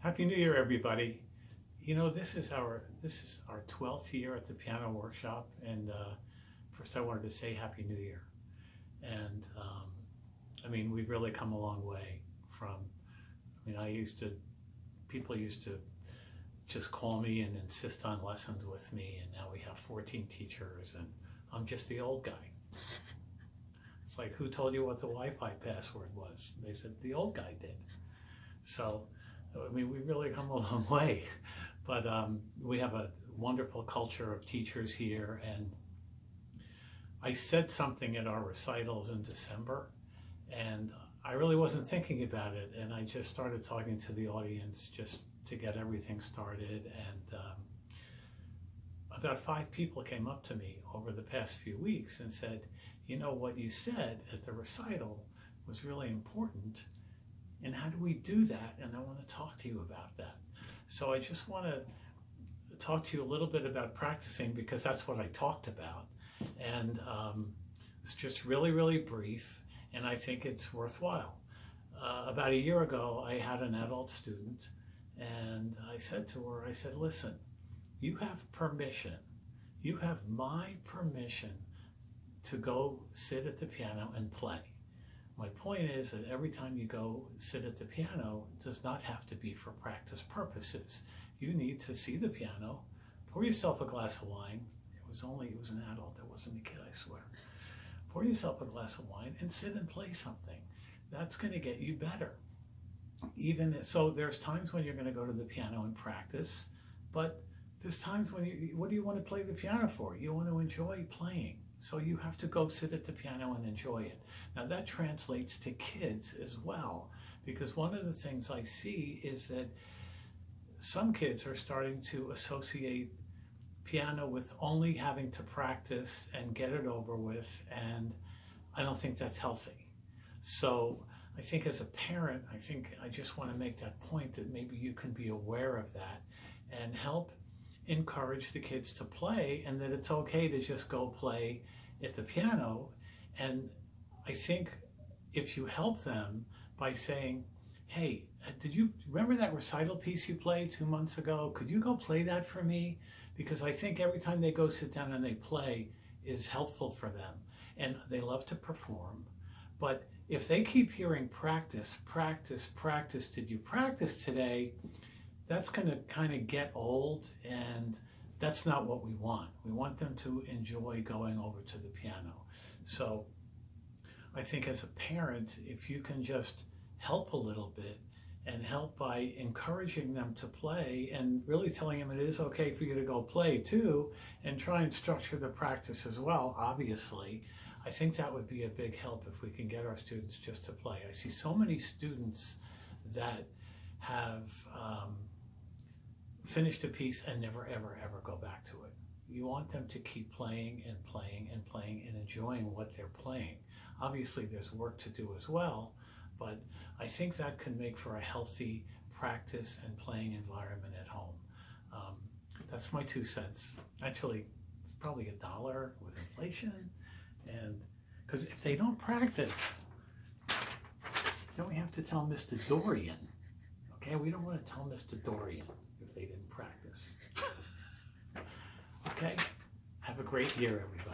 Happy New Year, everybody. You know, this is our 12th year at the piano workshop, and first I wanted to say Happy New Year. And I mean, we've really come a long way from. I mean, people used to just call me and insist on lessons with me, and now we have 14 teachers, and I'm just the old guy. It's like, who told you what the Wi-Fi password was? They said the old guy did. So, I mean, we really come a long way, but we have a wonderful culture of teachers here. And I said something at our recitals in December, and I really wasn't thinking about it. And I just started talking to the audience just to get everything started. And about 5 people came up to me over the past few weeks and said, you know, what you said at the recital was really important. And how do we do that? And I want to talk to you about that. So I just want to talk to you a little bit about practicing, because that's what I talked about. And it's just really, really brief, and I think it's worthwhile. About a year ago, I had an adult student, and I said to her, I said, listen, you have permission. You have my permission to go sit at the piano and play. My point is that every time you go sit at the piano, it does not have to be for practice purposes. You need to see the piano, pour yourself a glass of wine. It was an adult, it wasn't a kid, I swear. Pour yourself a glass of wine and sit and play something. That's going to get you better. So there's times when you're going to go to the piano and practice, but there's times when what do you want to play the piano for? You want to enjoy playing. So you have to go sit at the piano and enjoy it. Now that translates to kids as well, because one of the things I see is that some kids are starting to associate piano with only having to practice and get it over with, and I don't think that's healthy. So I think as a parent, I just want to make that point that maybe you can be aware of that and help encourage the kids to play, and that it's okay to just go play at the piano. And I think if you help them by saying, hey, did you remember that recital piece you played 2 months ago? Could you go play that for me? Because I think every time they go sit down and they play is helpful for them. And they love to perform. But if they keep hearing practice, practice, practice, did you practice today? That's going to kind of get old, and that's not what we want. We want them to enjoy going over to the piano. So I think as a parent, if you can just help a little bit and help by encouraging them to play and really telling them it is okay for you to go play too, and try and structure the practice as well, obviously, I think that would be a big help if we can get our students just to play. I see so many students that have finished a piece and never, ever, ever go back to it. You want them to keep playing and playing and playing and enjoying what they're playing. Obviously, there's work to do as well, but I think that can make for a healthy practice and playing environment at home. That's my 2 cents. Actually, it's probably $1 with inflation, and because if they don't practice, then we have to tell Mr. Dorian. Okay, we don't want to tell Mr. Dorian if they didn't practice. Okay, have a great year, everyone.